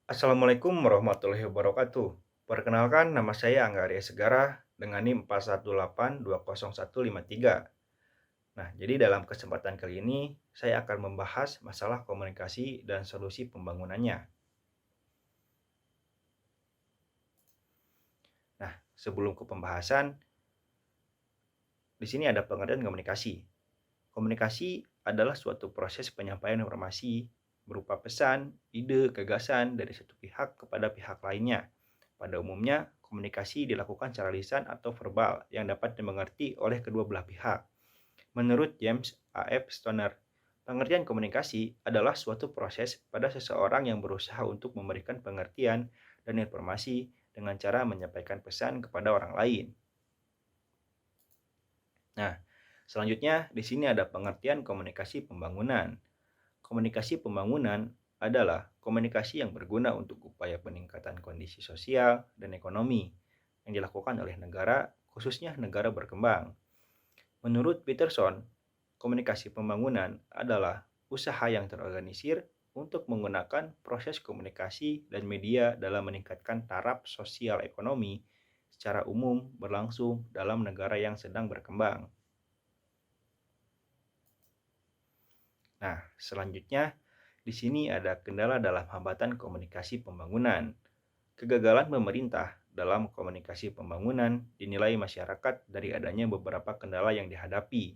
Assalamualaikum warahmatullahi wabarakatuh. Perkenalkan, nama saya Angga Arya Segara dengan NIM 418201153. Nah, jadi dalam kesempatan kali ini, saya akan membahas masalah komunikasi dan solusi pembangunannya. Nah, sebelum ke pembahasan, di sini ada pengertian komunikasi. Komunikasi adalah suatu proses penyampaian informasi berupa pesan, ide, gagasan dari satu pihak kepada pihak lainnya. Pada umumnya, komunikasi dilakukan secara lisan atau verbal yang dapat dimengerti oleh kedua belah pihak. Menurut James A. F. Stoner, pengertian komunikasi adalah suatu proses pada seseorang yang berusaha untuk memberikan pengertian dan informasi dengan cara menyampaikan pesan kepada orang lain. Nah, selanjutnya di sini ada pengertian komunikasi pembangunan. Komunikasi pembangunan adalah komunikasi yang berguna untuk upaya peningkatan kondisi sosial dan ekonomi yang dilakukan oleh negara, khususnya negara berkembang. Menurut Peterson, komunikasi pembangunan adalah usaha yang terorganisir untuk menggunakan proses komunikasi dan media dalam meningkatkan taraf sosial ekonomi secara umum berlangsung dalam negara yang sedang berkembang. Nah, selanjutnya di sini ada kendala dalam hambatan komunikasi pembangunan. Kegagalan pemerintah dalam komunikasi pembangunan dinilai masyarakat dari adanya beberapa kendala yang dihadapi,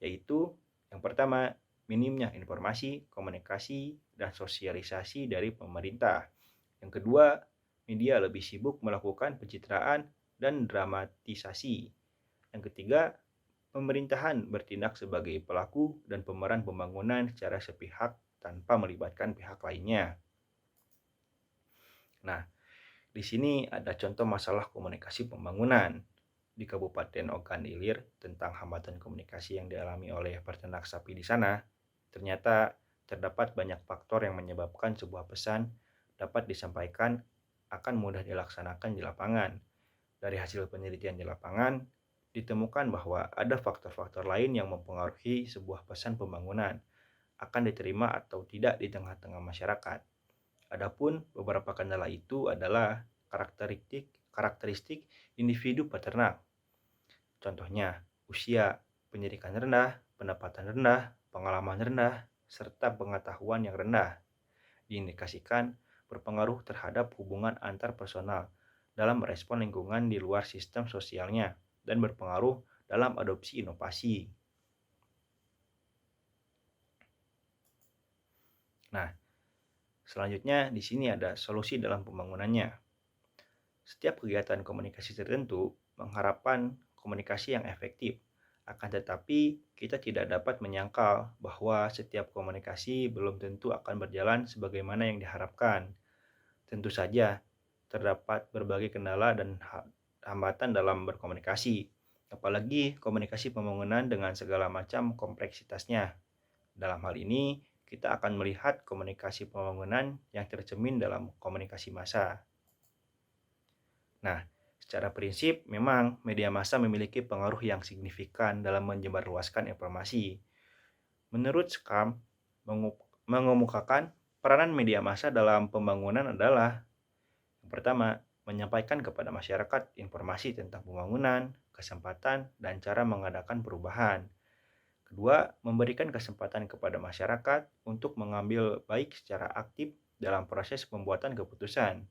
yaitu yang pertama, minimnya informasi, komunikasi, dan sosialisasi dari pemerintah. Yang kedua, media lebih sibuk melakukan pencitraan dan dramatisasi. Yang ketiga, pemerintahan bertindak sebagai pelaku dan pemeran pembangunan secara sepihak tanpa melibatkan pihak lainnya. Nah, di sini ada contoh masalah komunikasi pembangunan di Kabupaten Ogan Ilir tentang hambatan komunikasi yang dialami oleh peternak sapi di sana. Ternyata terdapat banyak faktor yang menyebabkan sebuah pesan dapat disampaikan akan mudah dilaksanakan di lapangan. Dari hasil penelitian di lapangan, ditemukan bahwa ada faktor-faktor lain yang mempengaruhi sebuah pesan pembangunan akan diterima atau tidak di tengah-tengah masyarakat. Adapun beberapa kendala itu adalah karakteristik karakteristik individu peternak. Contohnya, usia, pendidikan rendah, pendapatan rendah, pengalaman rendah, serta pengetahuan yang rendah diindikasikan berpengaruh terhadap hubungan antar personal dalam merespon lingkungan di luar sistem sosialnya dan berpengaruh dalam adopsi inovasi. Nah, selanjutnya di sini ada solusi dalam pembangunannya. Setiap kegiatan komunikasi tertentu mengharapkan komunikasi yang efektif. Akan tetapi, kita tidak dapat menyangkal bahwa setiap komunikasi belum tentu akan berjalan sebagaimana yang diharapkan. Tentu saja, terdapat berbagai kendala dan hambatan dalam berkomunikasi, apalagi komunikasi pembangunan dengan segala macam kompleksitasnya. Dalam hal ini, kita akan melihat komunikasi pembangunan yang tercermin dalam komunikasi massa. Nah, secara prinsip memang media massa memiliki pengaruh yang signifikan dalam menyebarluaskan informasi. Menurut Skam, mengemukakan peranan media massa dalam pembangunan adalah yang pertama, menyampaikan kepada masyarakat informasi tentang pembangunan, kesempatan, dan cara mengadakan perubahan. Kedua, memberikan kesempatan kepada masyarakat untuk mengambil baik secara aktif dalam proses pembuatan keputusan.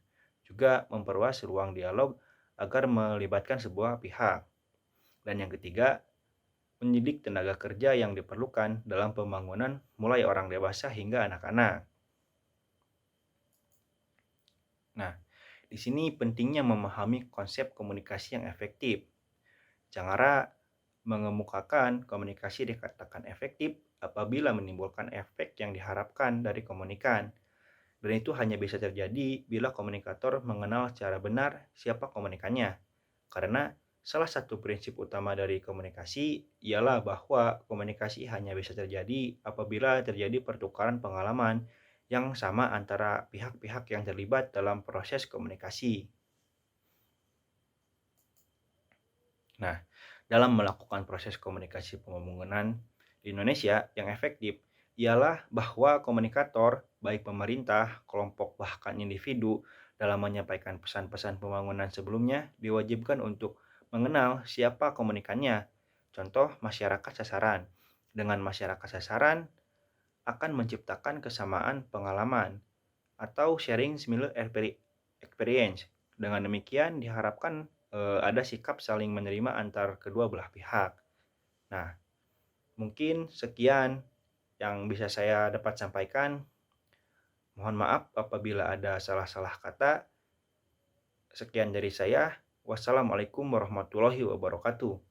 Juga memperluas ruang dialog agar melibatkan sebuah pihak. Dan yang ketiga, mendidik tenaga kerja yang diperlukan dalam pembangunan mulai orang dewasa hingga anak-anak. Nah, di sini pentingnya memahami konsep komunikasi yang efektif. Cara mengemukakan komunikasi dikatakan efektif apabila menimbulkan efek yang diharapkan dari komunikan. Dan itu hanya bisa terjadi bila komunikator mengenal secara benar siapa komunikannya. Karena salah satu prinsip utama dari komunikasi ialah bahwa komunikasi hanya bisa terjadi apabila terjadi pertukaran pengalaman yang sama antara pihak-pihak yang terlibat dalam proses komunikasi. Nah, dalam melakukan proses komunikasi pembangunan di Indonesia yang efektif, ialah bahwa komunikator, baik pemerintah, kelompok, bahkan individu, dalam menyampaikan pesan-pesan pembangunan sebelumnya diwajibkan untuk mengenal siapa komunikannya. Contoh, masyarakat sasaran. Dengan masyarakat sasaran akan menciptakan kesamaan pengalaman atau sharing similar experience. Dengan demikian diharapkan ada sikap saling menerima antar kedua belah pihak. Nah, mungkin sekian yang bisa saya dapat sampaikan. Mohon maaf apabila ada salah-salah kata. Sekian dari saya. Wassalamualaikum warahmatullahi wabarakatuh.